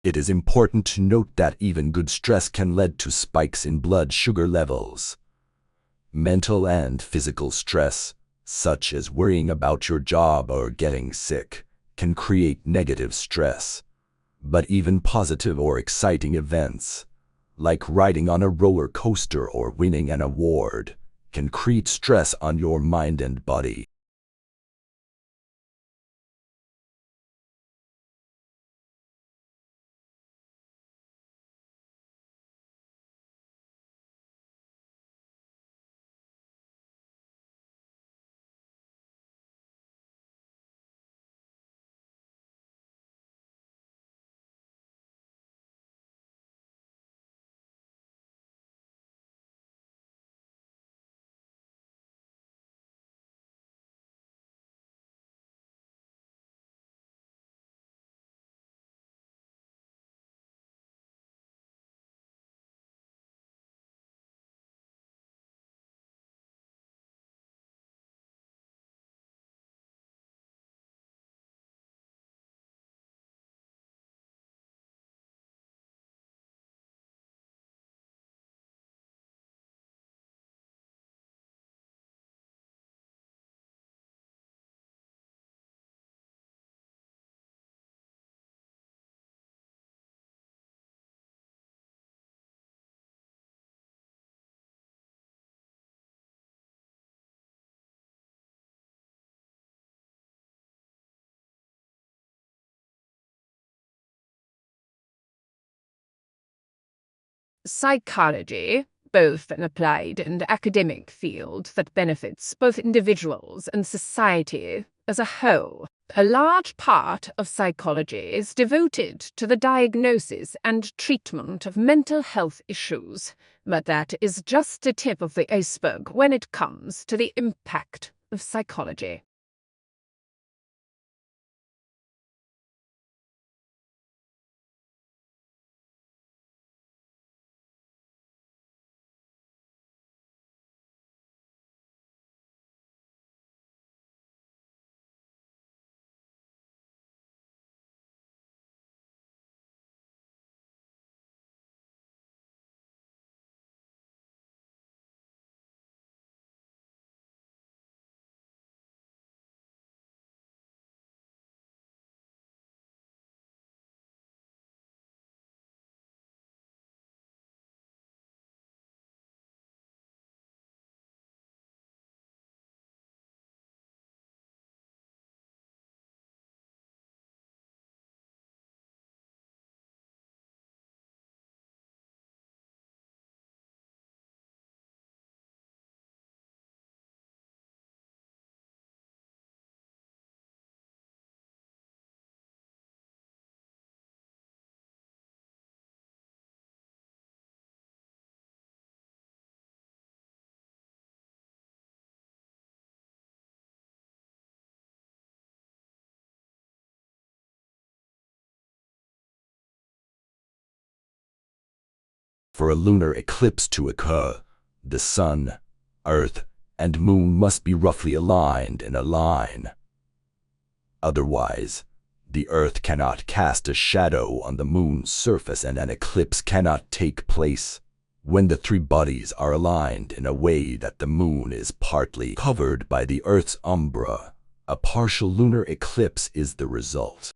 It is important to note that even good stress can lead to spikes in blood sugar levels. Mental and physical stress, such as worrying about your job or getting sick, can create negative stress. But even positive or exciting events, like riding on a roller coaster or winning an award, can create stress on your mind and body. Psychology, both an applied and academic field that benefits both individuals and society as a whole. A large part of psychology is devoted to the diagnosis and treatment of mental health issues, but that is just the tip of the iceberg when it comes to the impact of psychology. For a lunar eclipse to occur, the Sun, Earth, and Moon must be roughly aligned in a line. Otherwise, the Earth cannot cast a shadow on the Moon's surface and an eclipse cannot take place. When the three bodies are aligned in a way that the Moon is partly covered by the Earth's umbra, a partial lunar eclipse is the result.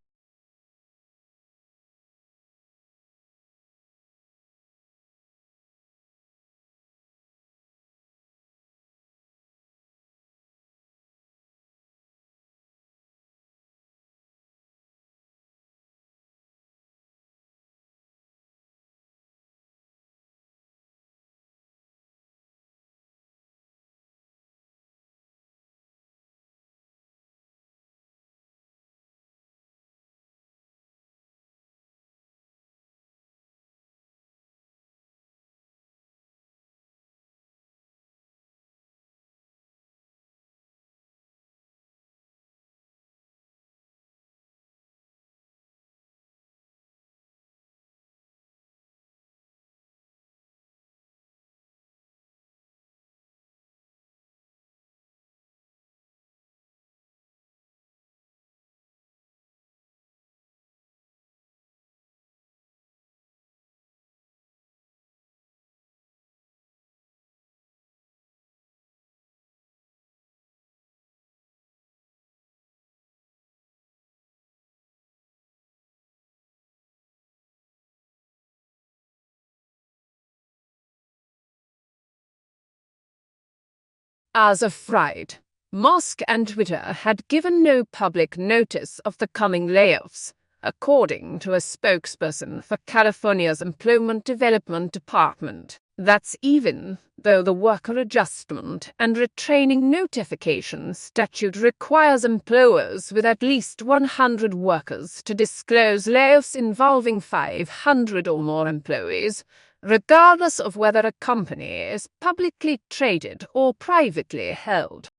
As of Friday, Musk and Twitter had given no public notice of the coming layoffs, according to a spokesperson for California's Employment Development Department. That's even though the Worker Adjustment and Retraining Notification statute requires employers with at least 100 workers to disclose layoffs involving 500 or more employees, regardless of whether a company is publicly traded or privately held.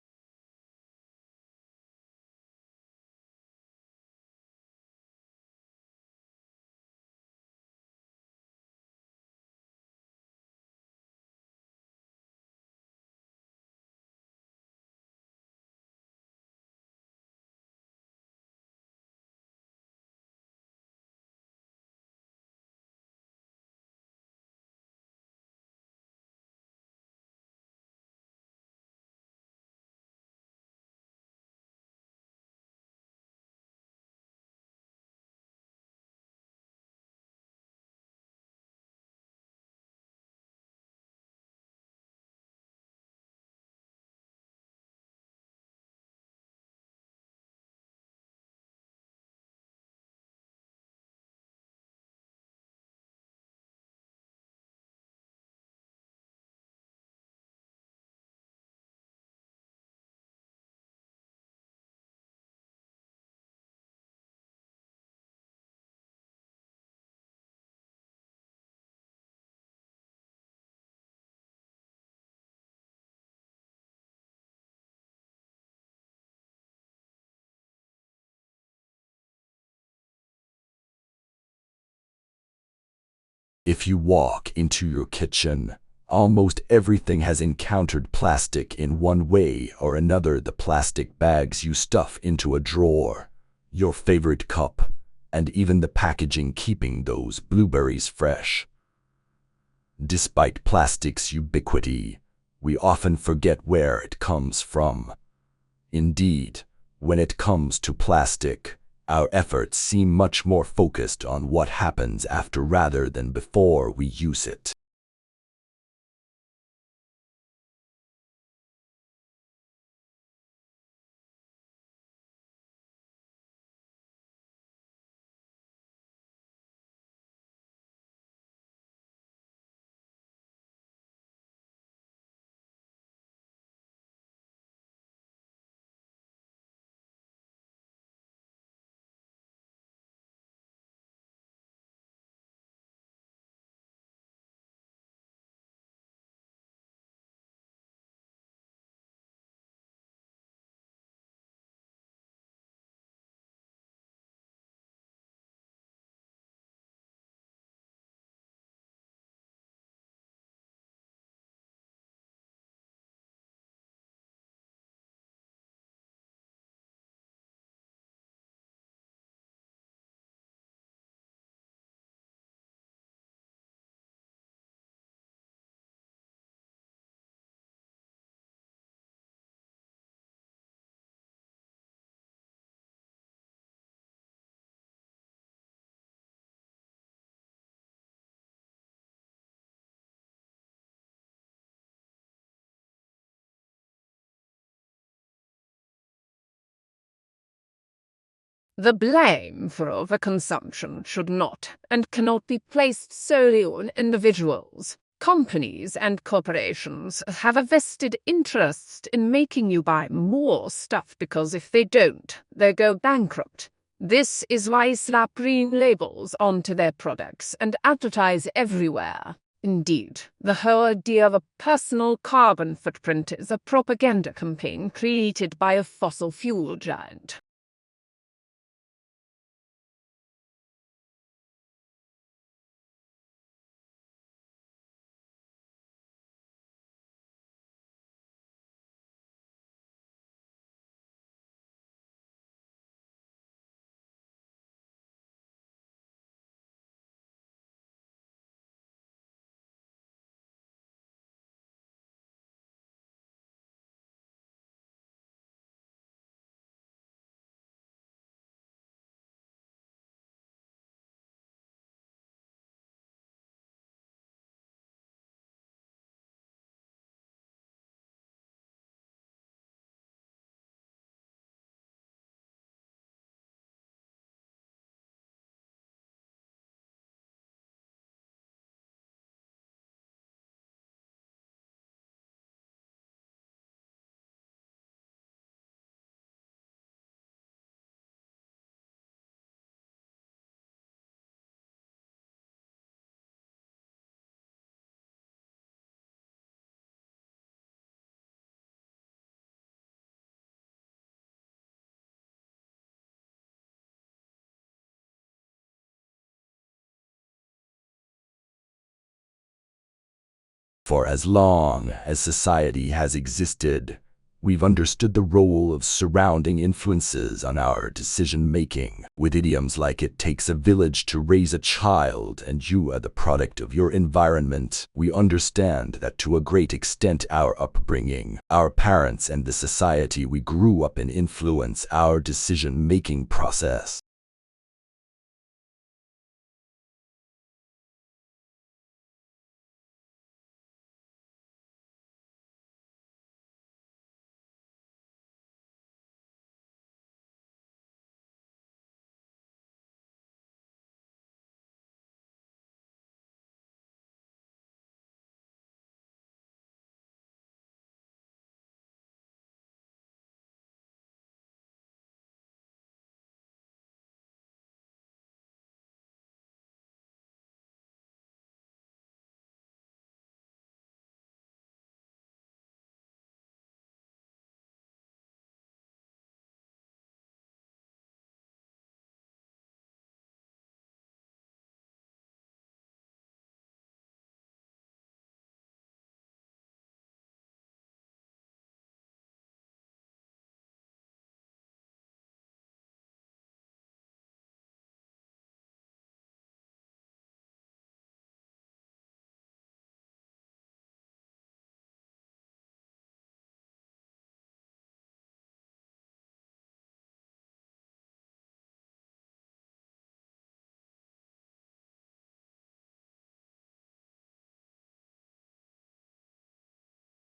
If you walk into your kitchen, almost everything has encountered plastic in one way or another. The plastic bags you stuff into a drawer, your favorite cup, and even the packaging keeping those blueberries fresh. Despite plastic's ubiquity, we often forget where it comes from. Indeed, when it comes to plastic, our efforts seem much more focused on what happens after rather than before we use it. The blame for overconsumption should not and cannot be placed solely on individuals. Companies and corporations have a vested interest in making you buy more stuff because if they don't, they go bankrupt. This is why slap green labels onto their products and advertise everywhere. Indeed, the whole idea of a personal carbon footprint is a propaganda campaign created by a fossil fuel giant. For as long as society has existed, we've understood the role of surrounding influences on our decision-making. With idioms like "it takes a village to raise a child" and "you are the product of your environment," we understand that to a great extent our upbringing, our parents, and the society we grew up in influence our decision-making process.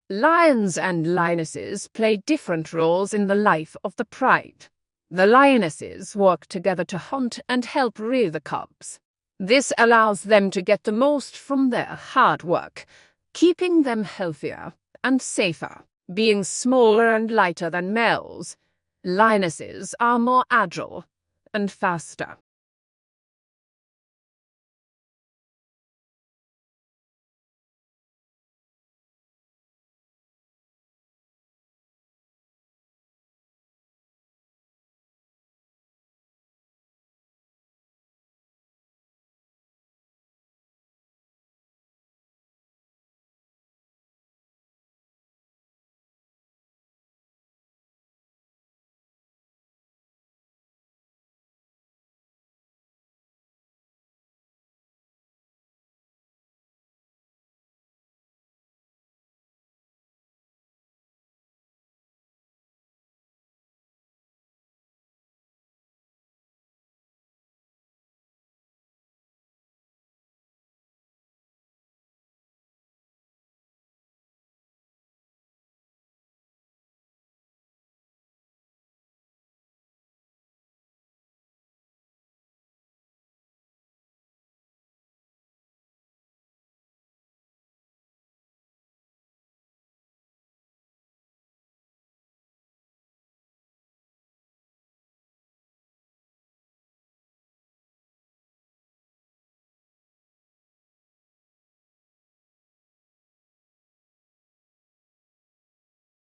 Lions and lionesses play different roles in the life of the pride. The lionesses work together to hunt and help rear the cubs. This allows them to get the most from their hard work, keeping them healthier and safer. Being smaller and lighter than males, lionesses are more agile and faster.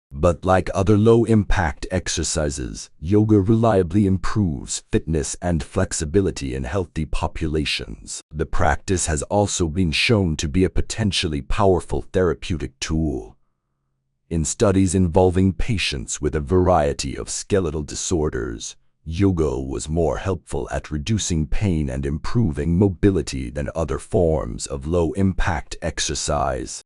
But like other low-impact exercises, yoga reliably improves fitness and flexibility in healthy populations. The practice has also been shown to be a potentially powerful therapeutic tool. In studies involving patients with a variety of skeletal disorders, yoga was more helpful at reducing pain and improving mobility than other forms of low-impact exercise.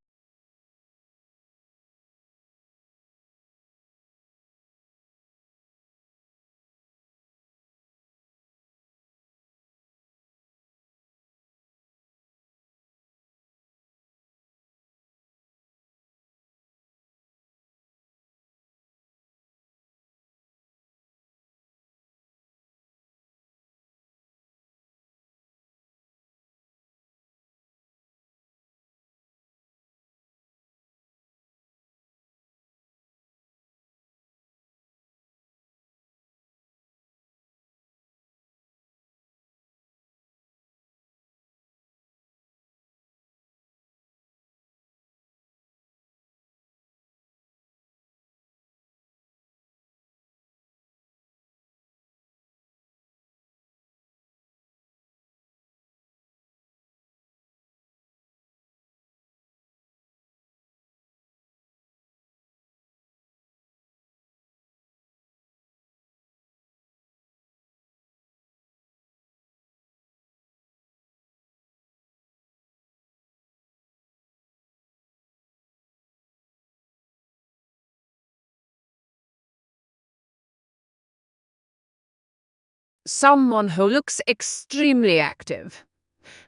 Someone who looks extremely active.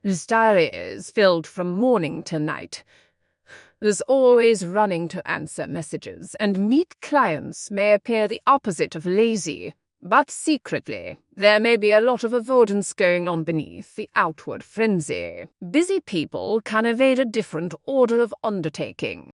His diary is filled from morning to night. Is always running to answer messages, and meet clients may appear the opposite of lazy. But secretly, there may be a lot of avoidance going on beneath the outward frenzy. Busy people can evade a different order of undertaking.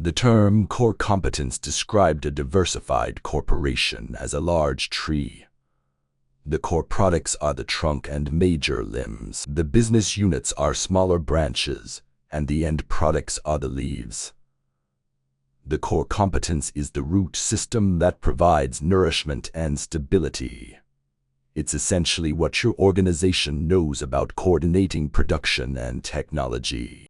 The term core competence described a diversified corporation as a large tree. The core products are the trunk and major limbs. The business units are smaller branches, and the end products are the leaves. The core competence is the root system that provides nourishment and stability. It's essentially what your organization knows about coordinating production and technology.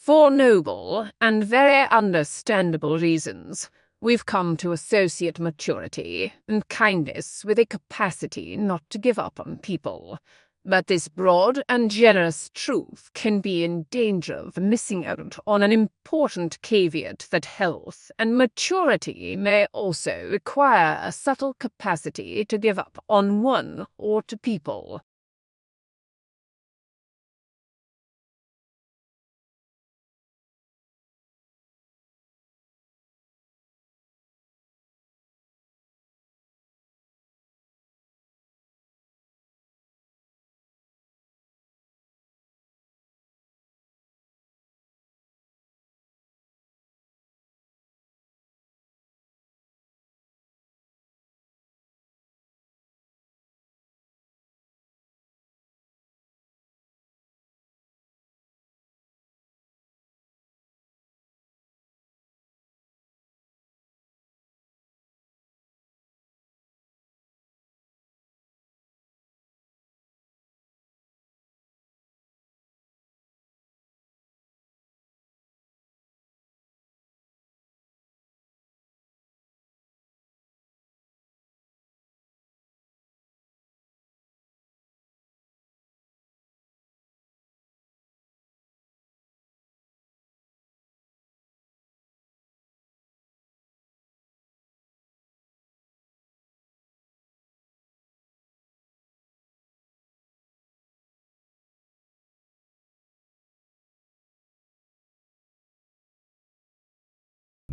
For noble and very understandable reasons, we've come to associate maturity and kindness with a capacity not to give up on people. But this broad and generous truth can be in danger of missing out on an important caveat that health and maturity may also require a subtle capacity to give up on one or two people.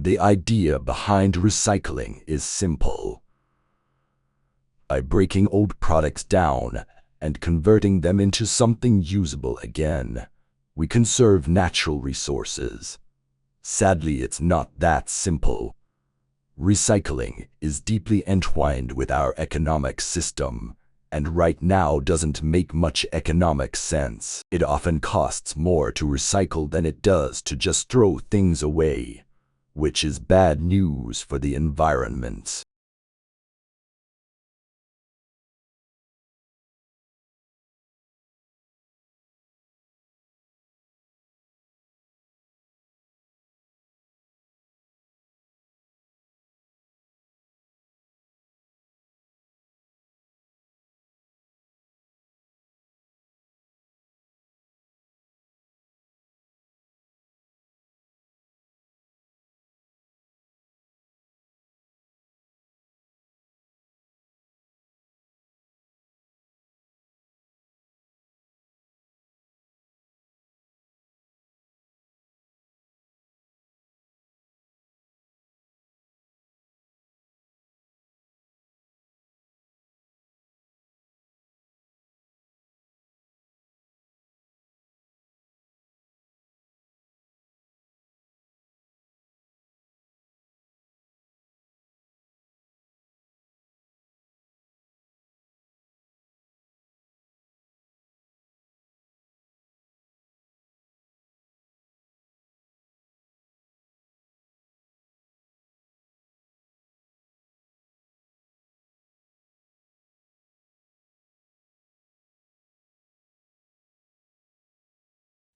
The idea behind recycling is simple. By breaking old products down and converting them into something usable again, we conserve natural resources. Sadly, it's not that simple. Recycling is deeply entwined with our economic system, and right now doesn't make much economic sense. It often costs more to recycle than it does to just throw things away, which is bad news for the environment.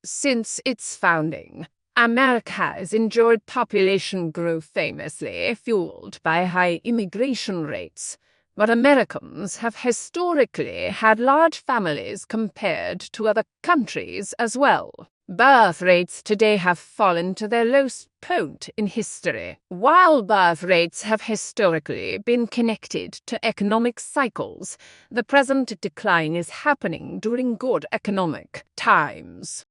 Since its founding, America has enjoyed population growth famously fueled by high immigration rates, but Americans have historically had large families compared to other countries as well. Birth rates today have fallen to their lowest point in history. While birth rates have historically been connected to economic cycles, the present decline is happening during good economic times.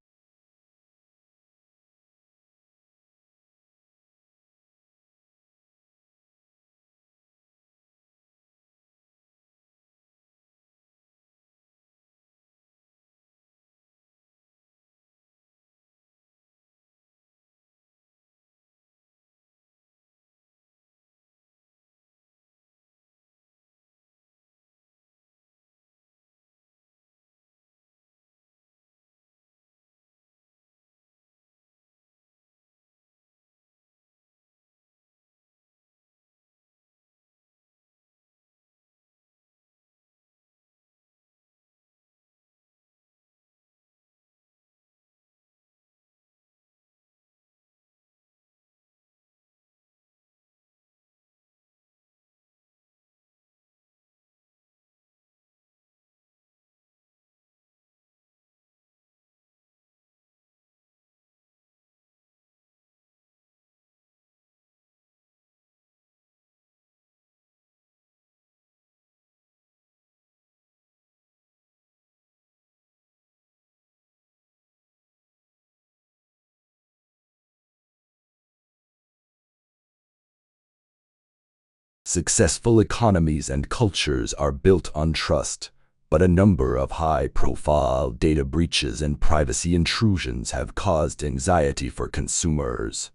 Successful economies and cultures are built on trust, but a number of high-profile data breaches and privacy intrusions have caused anxiety for consumers.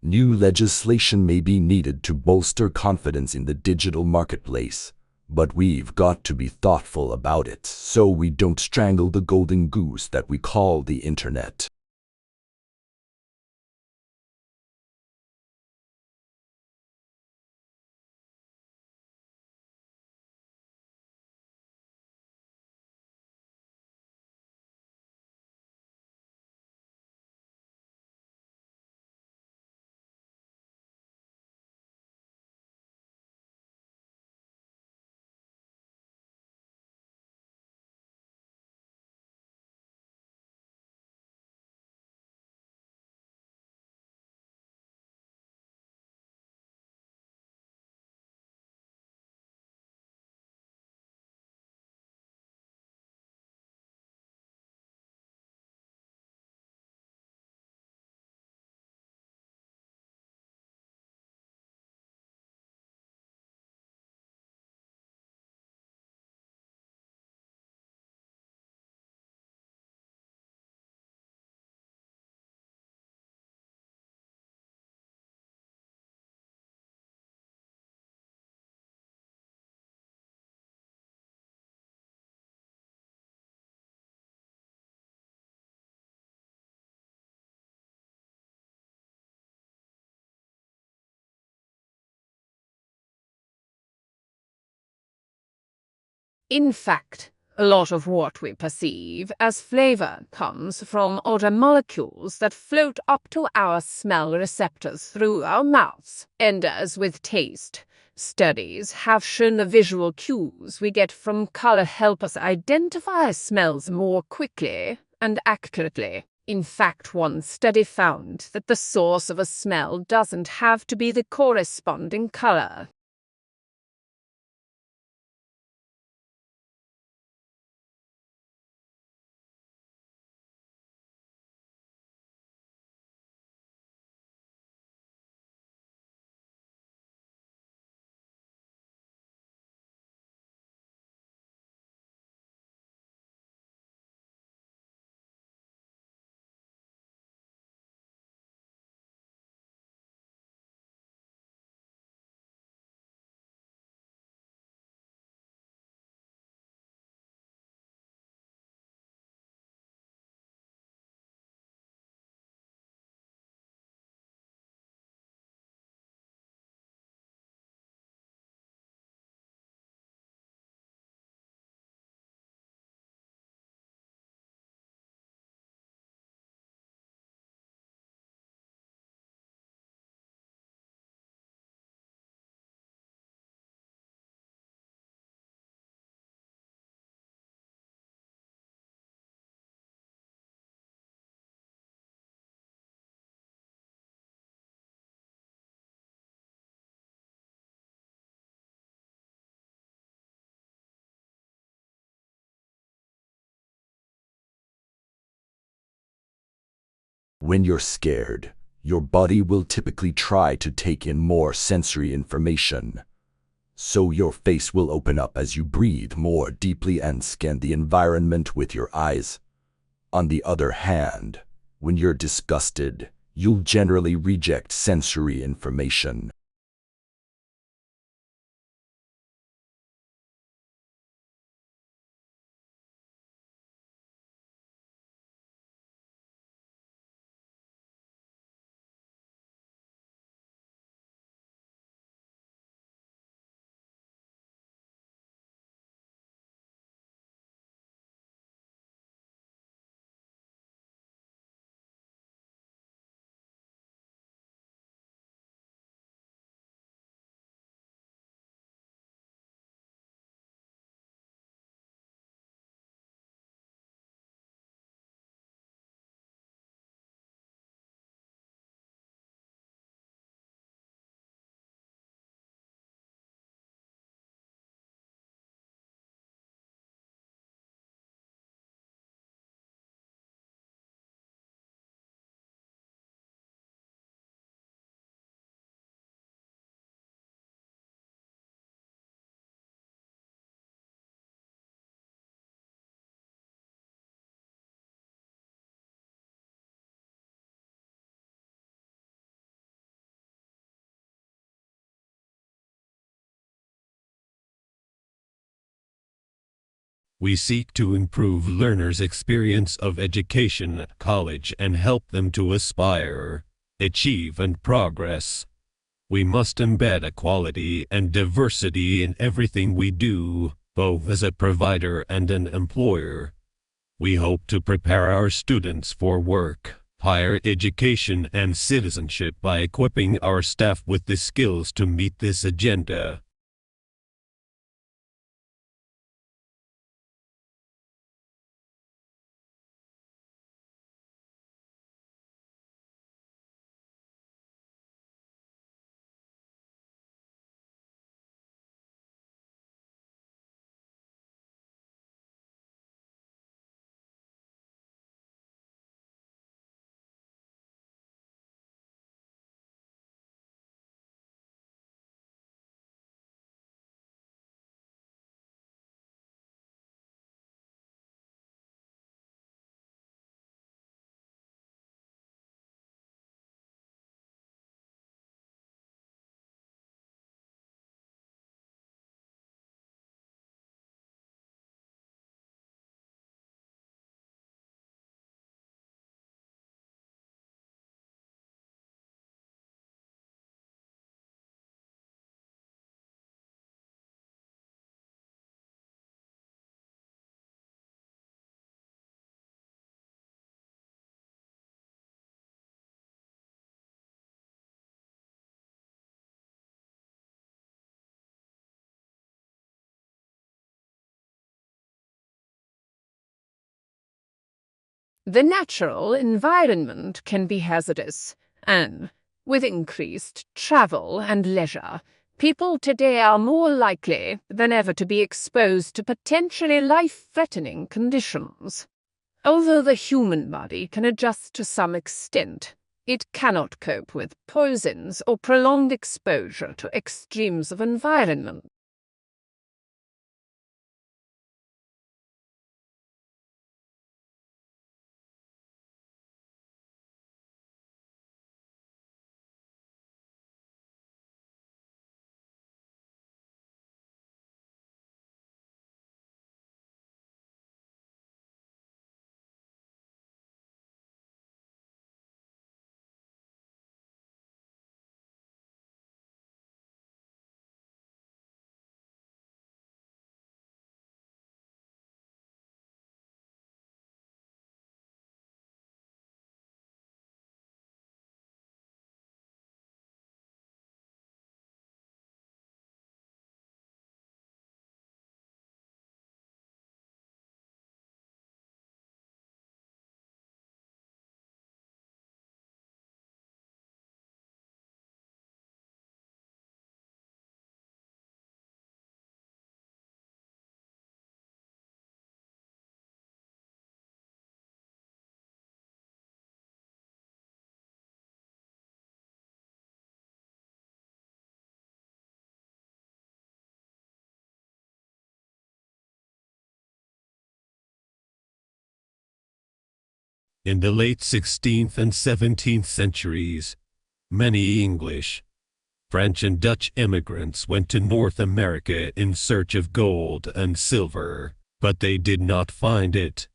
New legislation may be needed to bolster confidence in the digital marketplace, but we've got to be thoughtful about it so we don't strangle the golden goose that we call the internet. In fact, a lot of what we perceive as flavor comes from other molecules that float up to our smell receptors through our mouths. And as with taste, studies have shown the visual cues we get from color help us identify smells more quickly and accurately. In fact, one study found that the source of a smell doesn't have to be the corresponding color. When you're scared, your body will typically try to take in more sensory information. So your face will open up as you breathe more deeply and scan the environment with your eyes. On the other hand, when you're disgusted, you'll generally reject sensory information. We seek to improve learners' experience of education at college and help them to aspire, achieve, and progress. We must embed equality and diversity in everything we do, both as a provider and an employer. We hope to prepare our students for work, higher education, and citizenship by equipping our staff with the skills to meet this agenda. The natural environment can be hazardous, and with increased travel and leisure, people today are more likely than ever to be exposed to potentially life-threatening conditions. Although the human body can adjust to some extent, it cannot cope with poisons or prolonged exposure to extremes of environment. In the late 16th and 17th centuries, many English, French and Dutch immigrants went to North America in search of gold and silver, but they did not find it.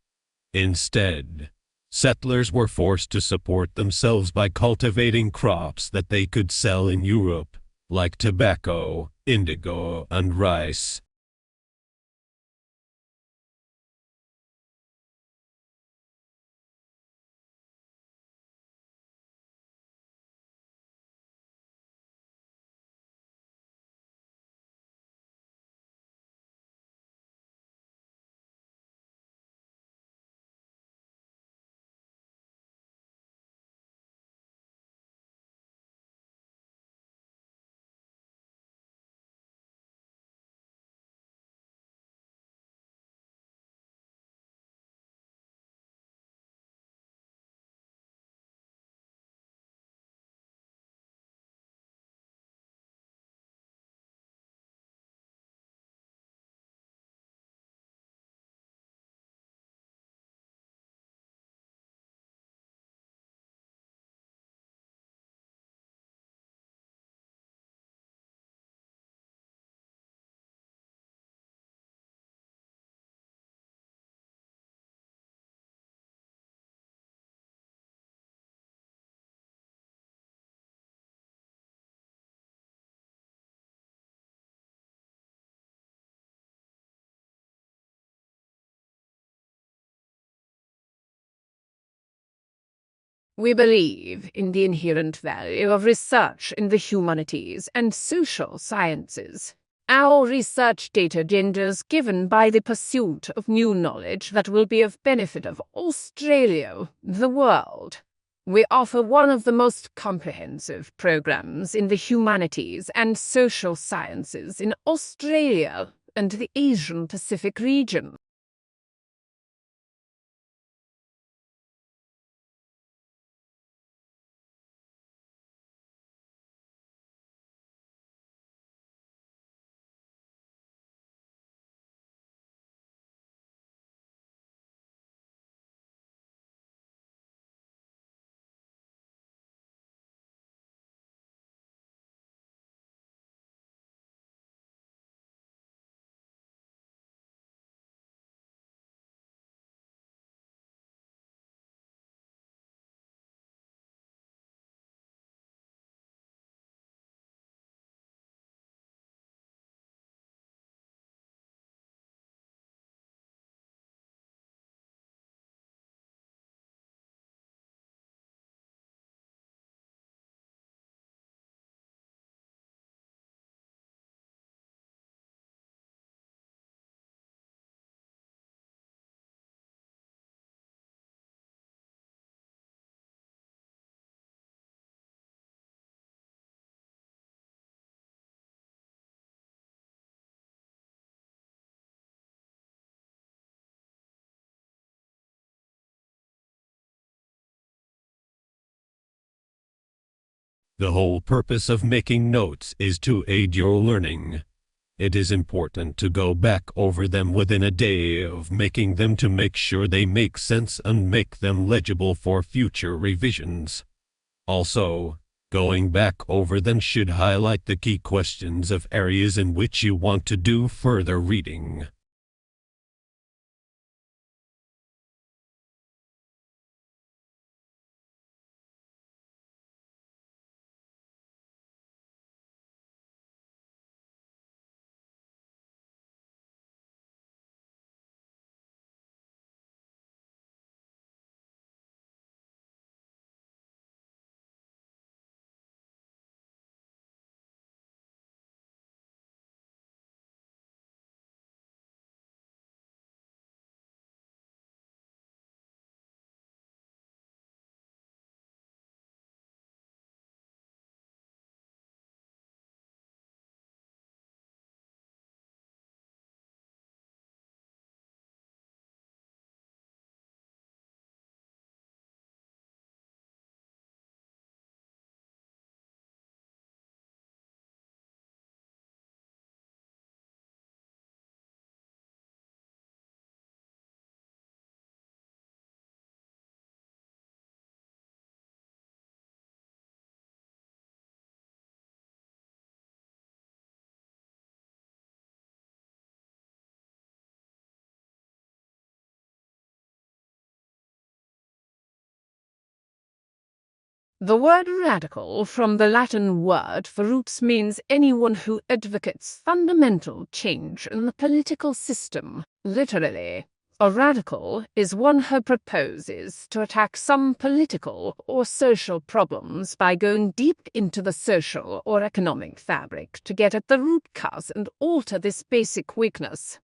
Instead, settlers were forced to support themselves by cultivating crops that they could sell in Europe, like tobacco, indigo, and rice. We believe in the inherent value of research in the humanities and social sciences. Our research data genders given by the pursuit of new knowledge that will be of benefit of Australia, the world. We offer one of the most comprehensive programs in the humanities and social sciences in Australia and the Asian Pacific region. The whole purpose of making notes is to aid your learning. It is important to go back over them within a day of making them to make sure they make sense and make them legible for future revisions. Also, going back over them should highlight the key questions of areas in which you want to do further reading. The word radical, from the Latin word for roots, means anyone who advocates fundamental change in the political system. Literally, a radical is one who proposes to attack some political or social problems by going deep into the social or economic fabric to get at the root cause and alter this basic weakness.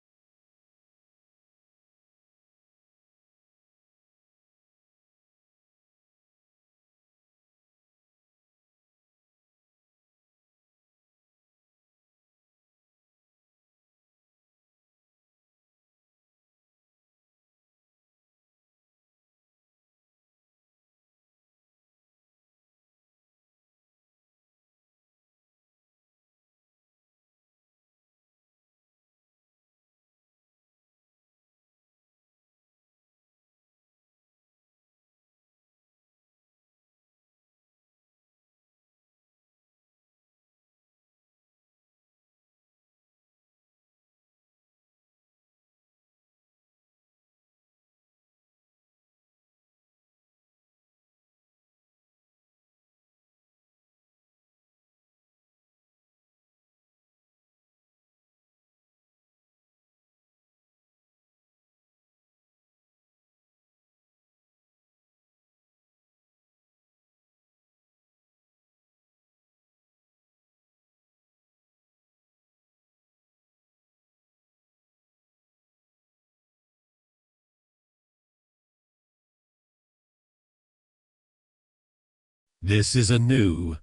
This is a new,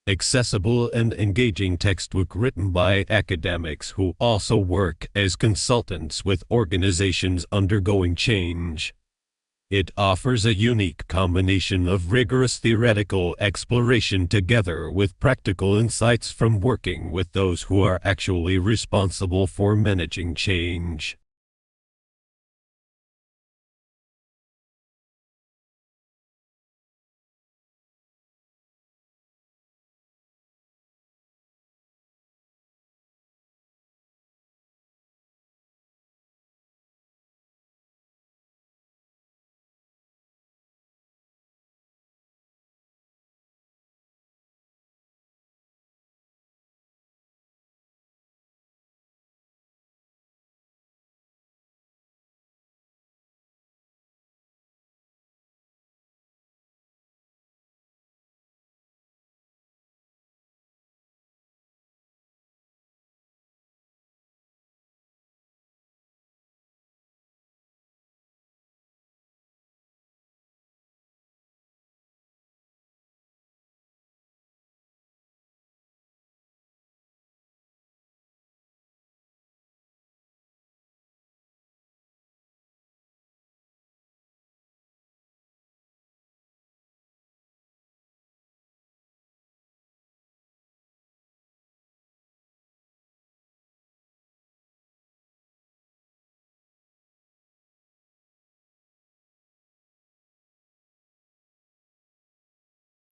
accessible and engaging textbook written by academics who also work as consultants with organizations undergoing change. It offers a unique combination of rigorous theoretical exploration together with practical insights from working with those who are actually responsible for managing change.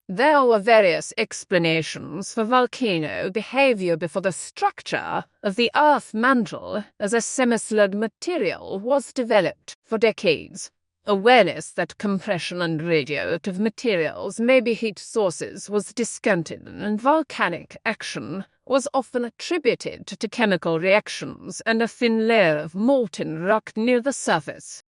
There were various explanations for volcano behavior before the structure of the Earth mantle as a semi-solid material was developed. For decades, awareness that compression and radioactive materials may be heat sources was discounted, and volcanic action was often attributed to chemical reactions and a thin layer of molten rock near the surface.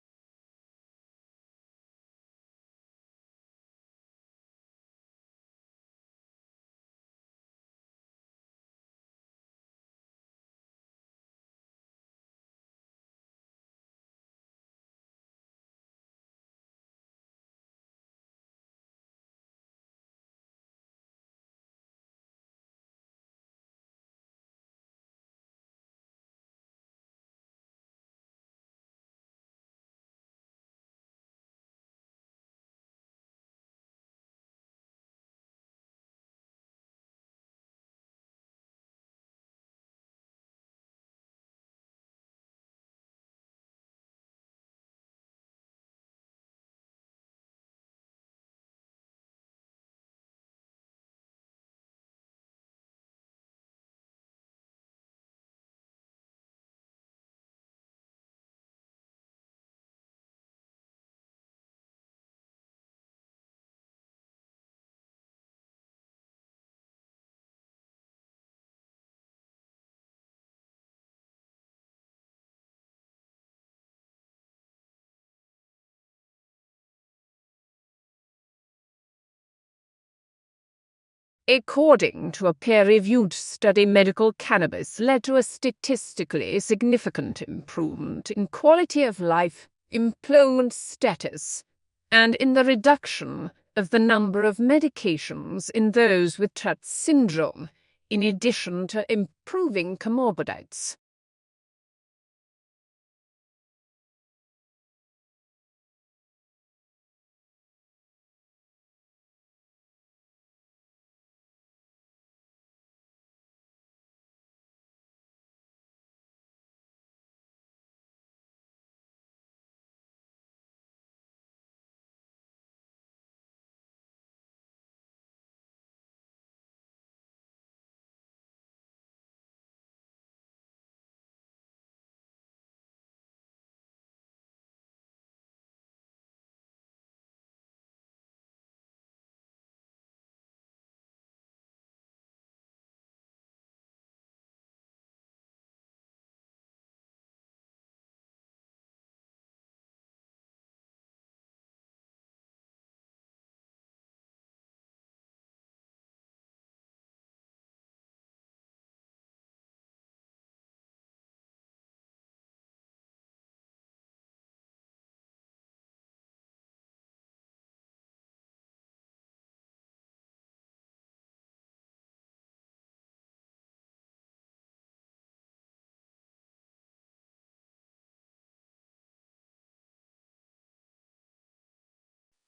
According to a peer-reviewed study, medical cannabis led to a statistically significant improvement in quality of life, employment status, and in the reduction of the number of medications in those with Tourette syndrome, in addition to improving comorbidities.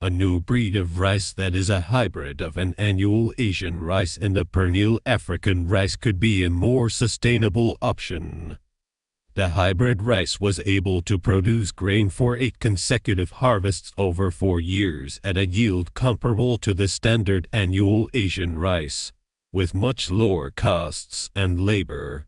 A new breed of rice that is a hybrid of an annual Asian rice and a perennial African rice could be a more sustainable option. The hybrid rice was able to produce grain for 8 consecutive harvests over 4 years at a yield comparable to the standard annual Asian rice, with much lower costs and labor.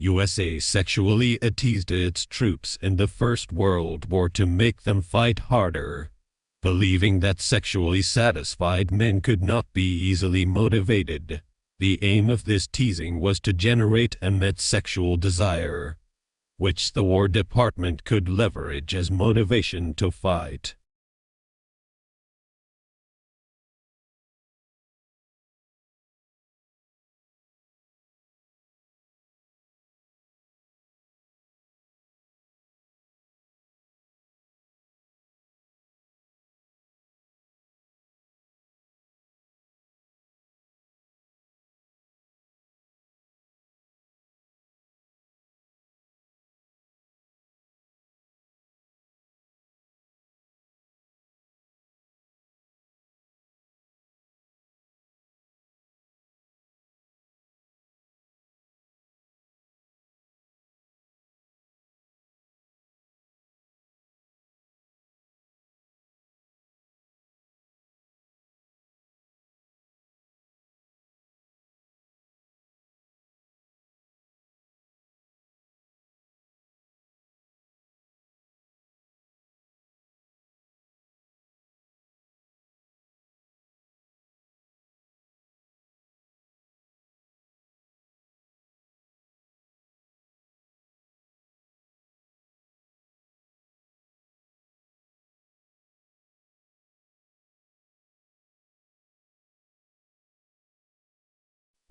USA sexually teased its troops in the First World War to make them fight harder, believing that sexually satisfied men could not be easily motivated. The aim of this teasing was to generate immense sexual desire, which the War Department could leverage as motivation to fight.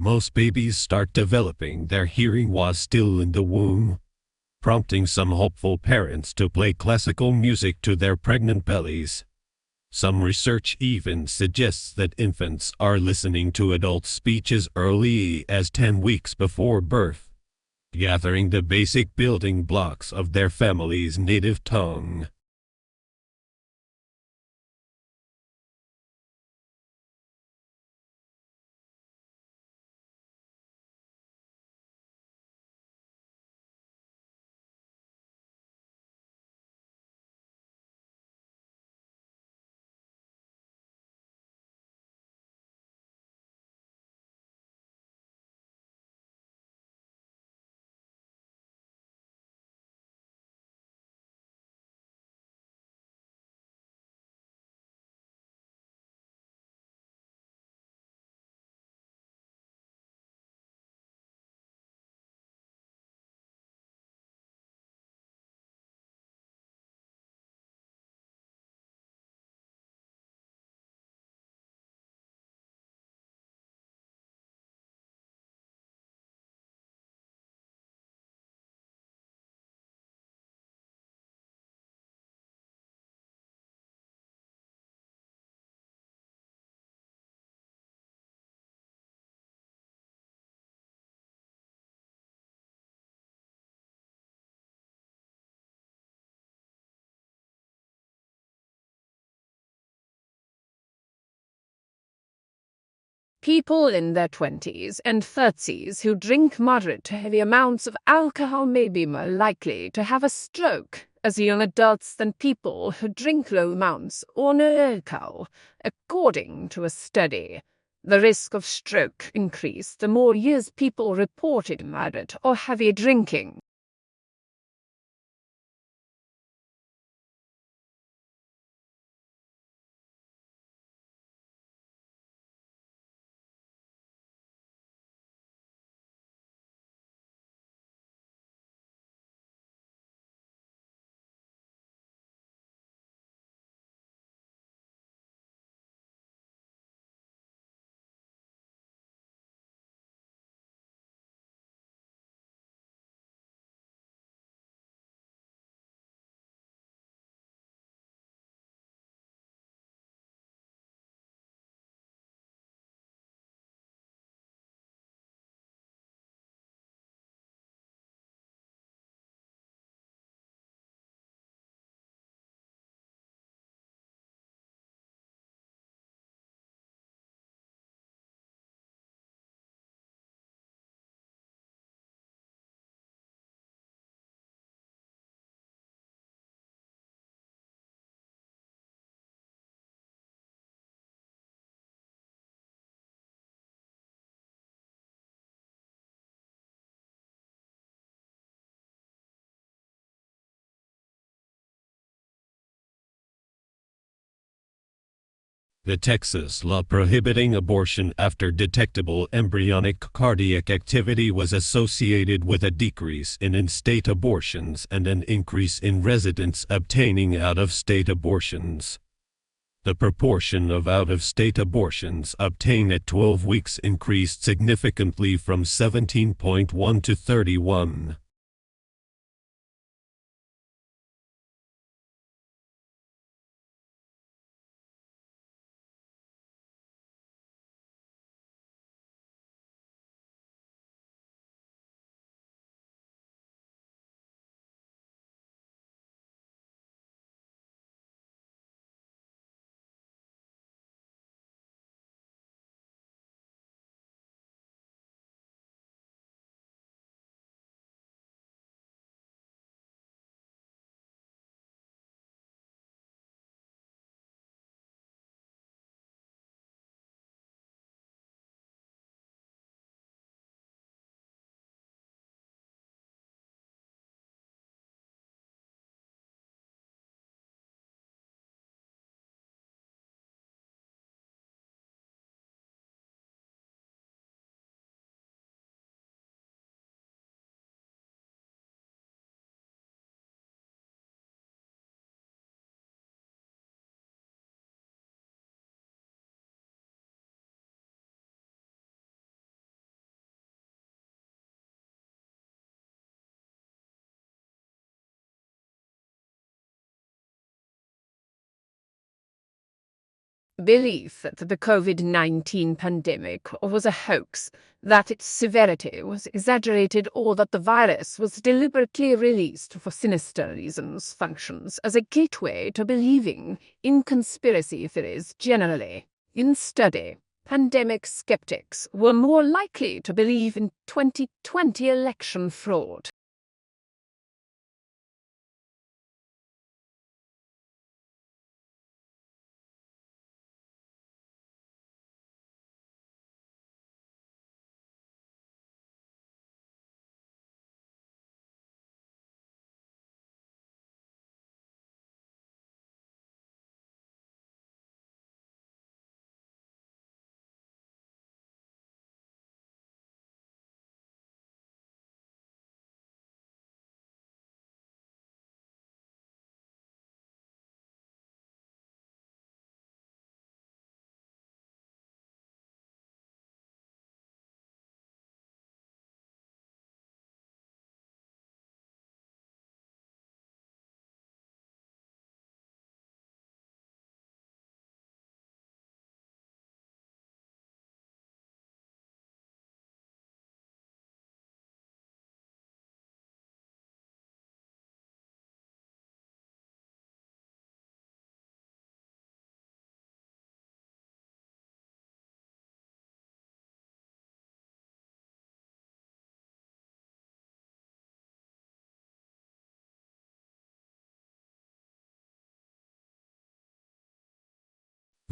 Most babies start developing their hearing while still in the womb, prompting some hopeful parents to play classical music to their pregnant bellies. Some research even suggests that infants are listening to adult speech as early as 10 weeks before birth, gathering the basic building blocks of their family's native tongue. People in their 20s and 30s who drink moderate to heavy amounts of alcohol may be more likely to have a stroke as young adults than people who drink low amounts or no alcohol, according to a study. The risk of stroke increased the more years people reported moderate or heavy drinking. The Texas law prohibiting abortion after detectable embryonic cardiac activity was associated with a decrease in in-state abortions and an increase in residents obtaining out-of-state abortions. The proportion of out-of-state abortions obtained at 12 weeks increased significantly from 17.1 to 31. Belief that the COVID-19 pandemic was a hoax, that its severity was exaggerated, or that the virus was deliberately released for sinister reasons functions as a gateway to believing in conspiracy theories generally. In study, pandemic skeptics were more likely to believe in 2020 election fraud.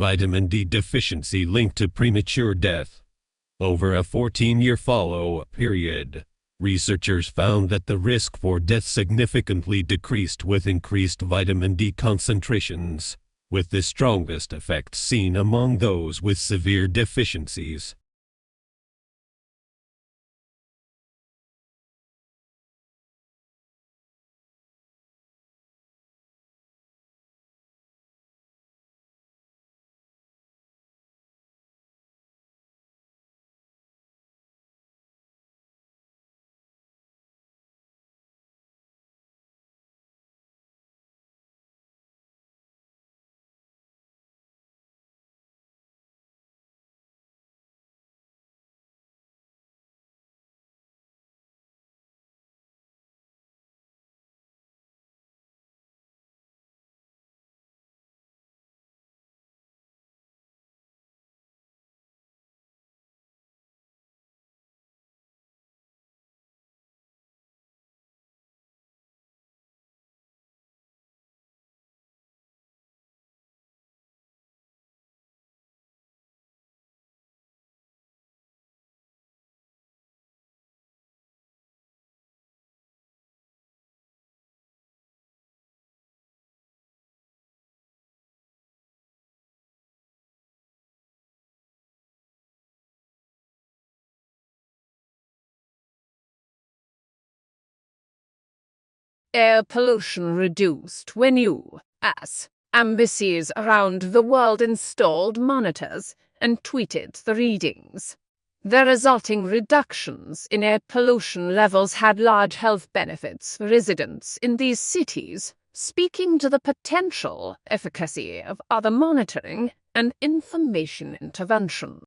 Vitamin D deficiency linked to premature death. Over a 14-year follow-up period, researchers found that the risk for death significantly decreased with increased vitamin D concentrations, with the strongest effect seen among those with severe deficiencies. air pollution reduced when you, as embassies around the world installed monitors and tweeted the readings. The resulting reductions in air pollution levels had large health benefits for residents in these cities, speaking to the potential efficacy of other monitoring and information intervention.